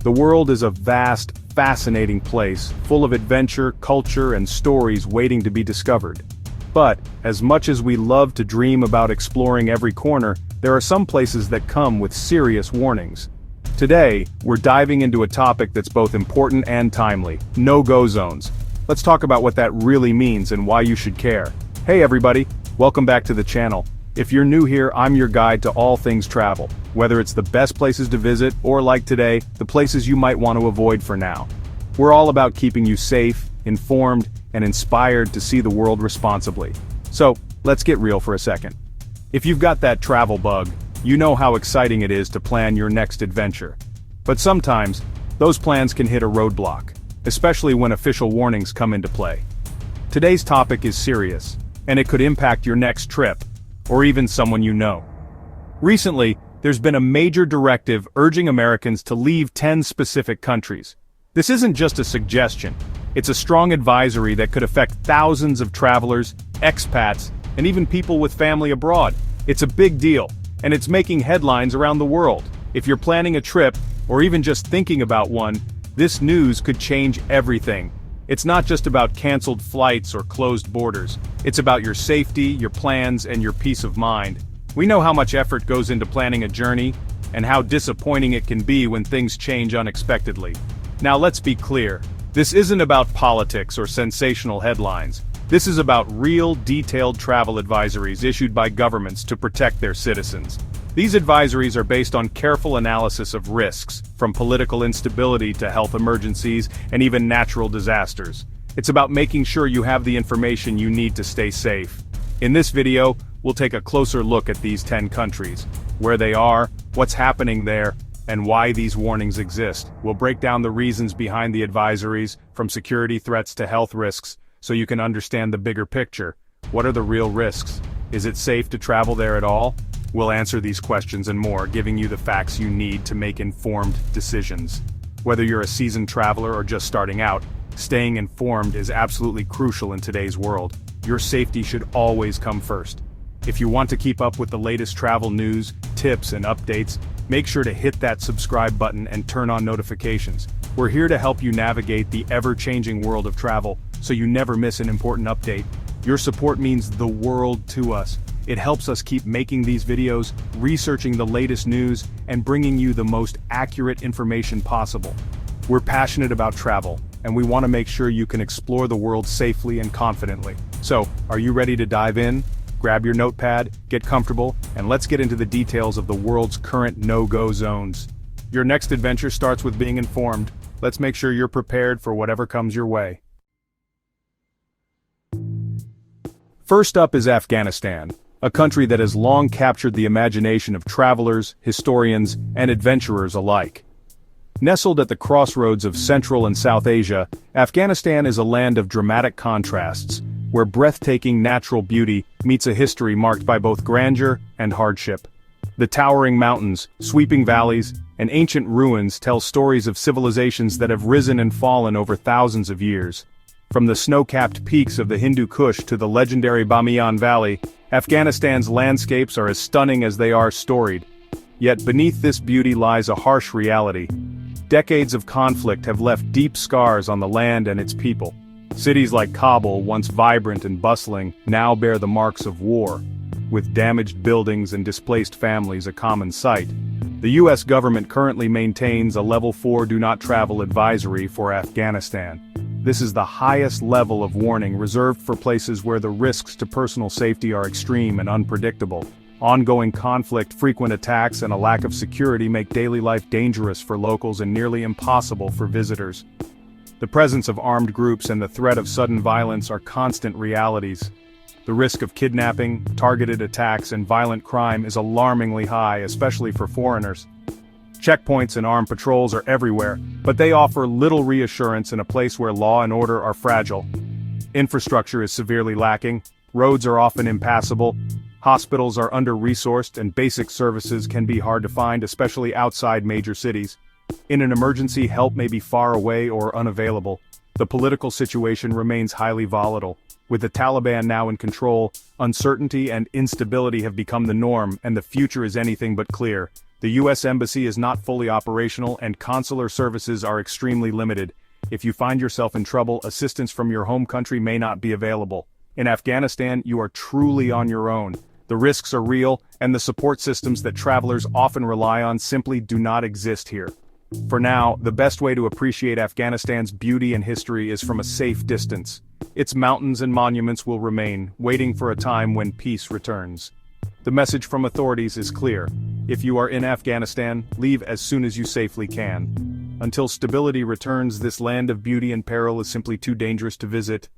The world is a vast, fascinating place, full of adventure, culture, and stories waiting to be discovered. But, as much as we love to dream about exploring every corner, there are some places that come with serious warnings. Today, we're diving into a topic that's both important and timely: no-go zones. Let's talk about what that really means and why you should care. Hey everybody, welcome back to the channel. If you're new here, I'm your guide to all things travel, whether it's the best places to visit, or like today, the places you might want to avoid for now. We're all about keeping you safe, informed, and inspired to see the world responsibly. So, let's get real for a second. If you've got that travel bug, you know how exciting it is to plan your next adventure. But sometimes, those plans can hit a roadblock, especially when official warnings come into play. Today's topic is serious, and it could impact your next trip, or even someone you know. Recently, there's been a major directive urging Americans to leave 10 specific countries. This isn't just a suggestion, it's a strong advisory that could affect thousands of travelers, expats, and even people with family abroad. It's a big deal, and it's making headlines around the world. If you're planning a trip, or even just thinking about one, this news could change everything. It's not just about canceled flights or closed borders. It's about your safety, your plans, and your peace of mind. We know how much effort goes into planning a journey, and how disappointing it can be when things change unexpectedly. Now let's be clear. This isn't about politics or sensational headlines. This is about real, detailed travel advisories issued by governments to protect their citizens. These advisories are based on careful analysis of risks, from political instability to health emergencies and even natural disasters. It's about making sure you have the information you need to stay safe. In this video, we'll take a closer look at these 10 countries, where they are, what's happening there, and why these warnings exist. We'll break down the reasons behind the advisories, from security threats to health risks, so you can understand the bigger picture. What are the real risks? Is it safe to travel there at all? We'll answer these questions and more, giving you the facts you need to make informed decisions. Whether you're a seasoned traveler or just starting out, staying informed is absolutely crucial in today's world. Your safety should always come first. If you want to keep up with the latest travel news, tips, and updates, make sure to hit that subscribe button and turn on notifications. We're here to help you navigate the ever-changing world of travel, so you never miss an important update. Your support means the world to us. It helps us keep making these videos, researching the latest news, and bringing you the most accurate information possible. We're passionate about travel, and we want to make sure you can explore the world safely and confidently. So, are you ready to dive in? Grab your notepad, get comfortable, and let's get into the details of the world's current no-go zones. Your next adventure starts with being informed. Let's make sure you're prepared for whatever comes your way. First up is Afghanistan, a country that has long captured the imagination of travelers, historians, and adventurers alike. Nestled at the crossroads of Central and South Asia, Afghanistan is a land of dramatic contrasts, where breathtaking natural beauty meets a history marked by both grandeur and hardship. The towering mountains, sweeping valleys, and ancient ruins tell stories of civilizations that have risen and fallen over thousands of years. From the snow-capped peaks of the Hindu Kush to the legendary Bamiyan Valley, Afghanistan's landscapes are as stunning as they are storied. Yet beneath this beauty lies a harsh reality. Decades of conflict have left deep scars on the land and its people. Cities like Kabul, once vibrant and bustling, now bear the marks of war, with damaged buildings and displaced families a common sight. The U.S. government currently maintains a Level 4 Do Not Travel advisory for Afghanistan. This is the highest level of warning reserved for places where the risks to personal safety are extreme and unpredictable. Ongoing conflict, frequent attacks, and a lack of security make daily life dangerous for locals and nearly impossible for visitors. The presence of armed groups and the threat of sudden violence are constant realities. The risk of kidnapping, targeted attacks, and violent crime is alarmingly high, especially for foreigners. Checkpoints and armed patrols are everywhere, but they offer little reassurance in a place where law and order are fragile. Infrastructure is severely lacking, roads are often impassable, hospitals are under-resourced, and basic services can be hard to find, especially outside major cities. In an emergency, help may be far away or unavailable. The political situation remains highly volatile. With the Taliban now in control, uncertainty and instability have become the norm, and the future is anything but clear. The U.S. Embassy is not fully operational and consular services are extremely limited. If you find yourself in trouble, assistance from your home country may not be available. In Afghanistan, you are truly on your own. The risks are real, and the support systems that travelers often rely on simply do not exist here. For now, the best way to appreciate Afghanistan's beauty and history is from a safe distance. Its mountains and monuments will remain, waiting for a time when peace returns. The message from authorities is clear. If you are in Afghanistan, leave as soon as you safely can. Until stability returns, this land of beauty and peril is simply too dangerous to visit.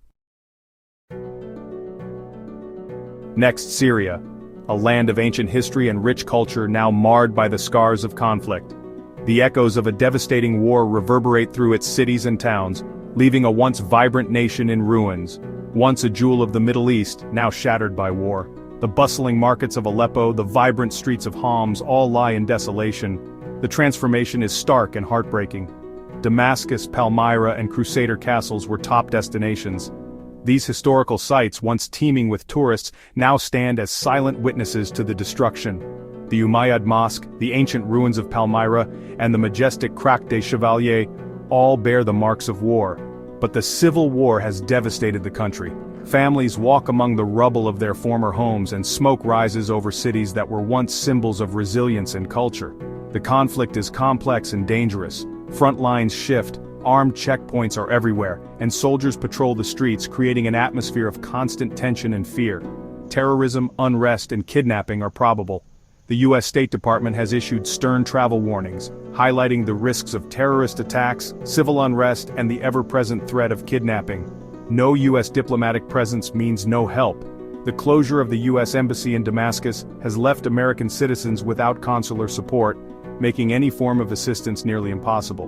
Next, Syria, a land of ancient history and rich culture now marred by the scars of conflict. The echoes of a devastating war reverberate through its cities and towns, leaving a once vibrant nation in ruins. Once a jewel of the Middle East, now shattered by war. The bustling markets of Aleppo, the vibrant streets of Homs all lie in desolation. The transformation is stark and heartbreaking. Damascus, Palmyra, and Crusader castles were top destinations. These historical sites, once teeming with tourists, now stand as silent witnesses to the destruction. The Umayyad Mosque, the ancient ruins of Palmyra, and the majestic Crac des Chevaliers all bear the marks of war. But the civil war has devastated the country. Families walk among the rubble of their former homes and smoke rises over cities that were once symbols of resilience and culture. The conflict is complex and dangerous. Front lines shift, armed checkpoints are everywhere, and soldiers patrol the streets, creating an atmosphere of constant tension and fear. Terrorism, unrest, and kidnapping are probable. The U.S. State Department has issued stern travel warnings, highlighting the risks of terrorist attacks, civil unrest, and the ever-present threat of kidnapping. No U.S. diplomatic presence means no help. The closure of the U.S. Embassy in Damascus has left American citizens without consular support, making any form of assistance nearly impossible.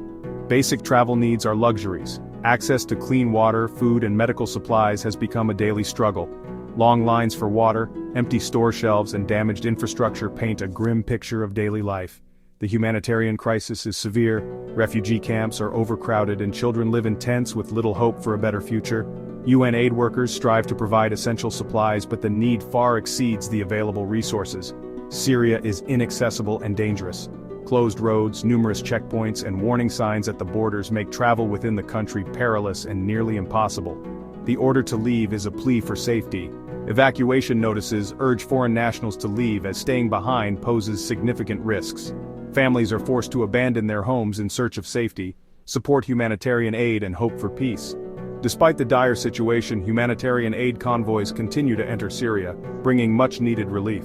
Basic travel needs are luxuries. Access to clean water, food, and medical supplies has become a daily struggle. Long lines for water, empty store shelves, and damaged infrastructure paint a grim picture of daily life. The humanitarian crisis is severe, refugee camps are overcrowded, and children live in tents with little hope for a better future. UN aid workers strive to provide essential supplies, but the need far exceeds the available resources. Syria is inaccessible and dangerous. Closed roads, numerous checkpoints, and warning signs at the borders make travel within the country perilous and nearly impossible. The order to leave is a plea for safety. Evacuation notices urge foreign nationals to leave as staying behind poses significant risks. Families are forced to abandon their homes in search of safety, support humanitarian aid, and hope for peace. Despite the dire situation, humanitarian aid convoys continue to enter Syria, bringing much-needed relief.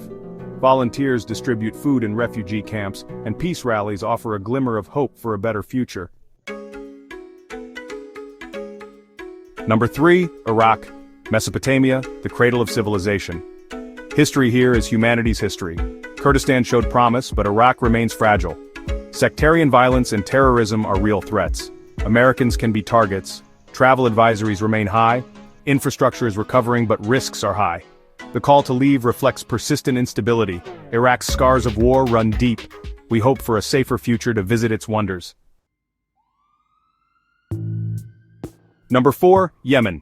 Volunteers distribute food in refugee camps, and peace rallies offer a glimmer of hope for a better future. Number 3, Iraq, Mesopotamia, the cradle of civilization. History here is humanity's history. Kurdistan showed promise, but Iraq remains fragile. Sectarian violence and terrorism are real threats. Americans can be targets. Travel advisories remain high. Infrastructure is recovering, but risks are high. The call to leave reflects persistent instability. Iraq's scars of war run deep. We hope for a safer future to visit its wonders. Number 4, Yemen.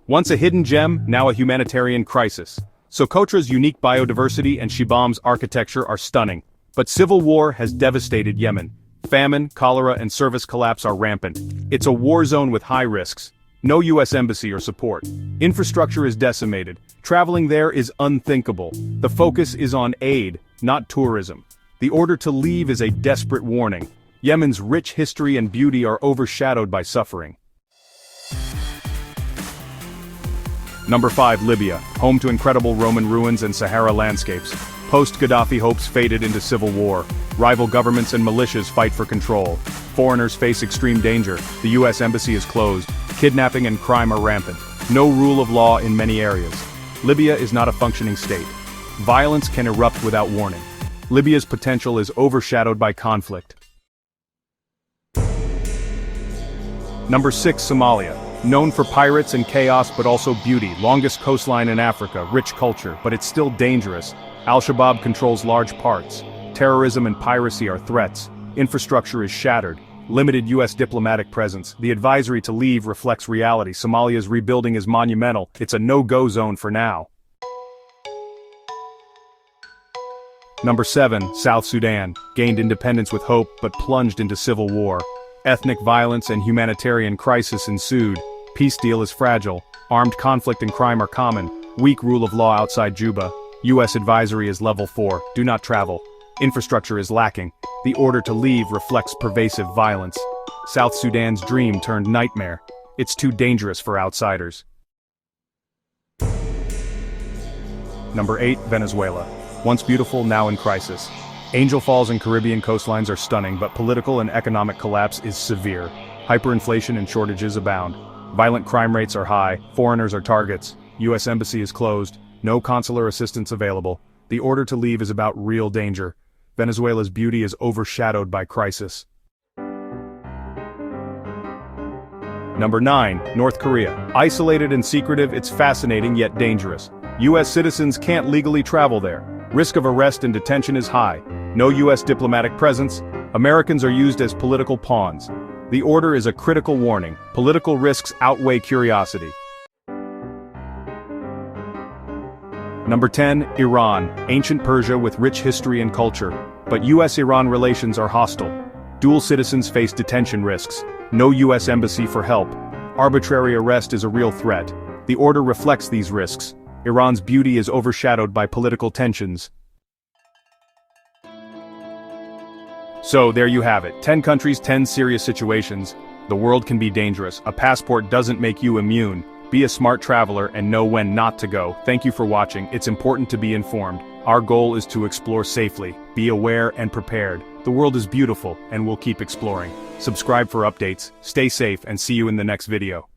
Once a hidden gem, now a humanitarian crisis. Socotra's unique biodiversity and Shibam's architecture are stunning. But civil war has devastated Yemen. Famine, cholera, and service collapse are rampant. It's a war zone with high risks. No U.S. embassy or support. Infrastructure is decimated. Traveling there is unthinkable. The focus is on aid, not tourism. The order to leave is a desperate warning. Yemen's rich history and beauty are overshadowed by suffering. Number 5, Libya, home to incredible Roman ruins and Sahara landscapes. Post-Gaddafi hopes faded into civil war. Rival governments and militias fight for control. Foreigners face extreme danger. The U.S. embassy is closed. Kidnapping and crime are rampant. No rule of law in many areas. Libya is not a functioning state. Violence can erupt without warning. Libya's potential is overshadowed by conflict. Number 6, Somalia. Known for pirates and chaos but also beauty, longest coastline in Africa, rich culture, but it's still dangerous. Al-Shabaab controls large parts. Terrorism and piracy are threats. Infrastructure is shattered. Limited U.S. diplomatic presence. The advisory to leave reflects reality. Somalia's rebuilding is monumental. It's a no-go zone for now. Number 7, South Sudan, gained independence with hope but plunged into civil war. Ethnic violence and humanitarian crisis ensued. Peace deal is fragile. Armed conflict and crime are common. Weak rule of law outside Juba. U.S. advisory is level 4, do not travel. Infrastructure is lacking. The order to leave reflects pervasive violence. South Sudan's dream turned nightmare. It's too dangerous for outsiders. Number 8, Venezuela. Once beautiful, now in crisis. Angel Falls and Caribbean coastlines are stunning, but political and economic collapse is severe. Hyperinflation and shortages abound. Violent crime rates are high, foreigners are targets. U.S. embassy is closed, no consular assistance available. The order to leave is about real danger. Venezuela's beauty is overshadowed by crisis. Number 9, North Korea. Isolated and secretive, it's fascinating yet dangerous. U.S. citizens can't legally travel there. Risk of arrest and detention is high. No U.S. diplomatic presence. Americans are used as political pawns. The order is a critical warning. Political risks outweigh curiosity. Number 10, Iran. Ancient Persia with rich history and culture. But U.S.-Iran relations are hostile. Dual citizens face detention risks. No U.S. embassy for help. Arbitrary arrest is a real threat. The order reflects these risks. Iran's beauty is overshadowed by political tensions. So there you have it, 10 countries, 10 serious situations. The world can be dangerous. A passport doesn't make you immune. Be a smart traveler and know when not to go. Thank you for watching. It's important to be informed. Our goal is to explore safely. Be aware and prepared. The world is beautiful and we'll keep exploring. Subscribe for updates, stay safe, and see you in the next video.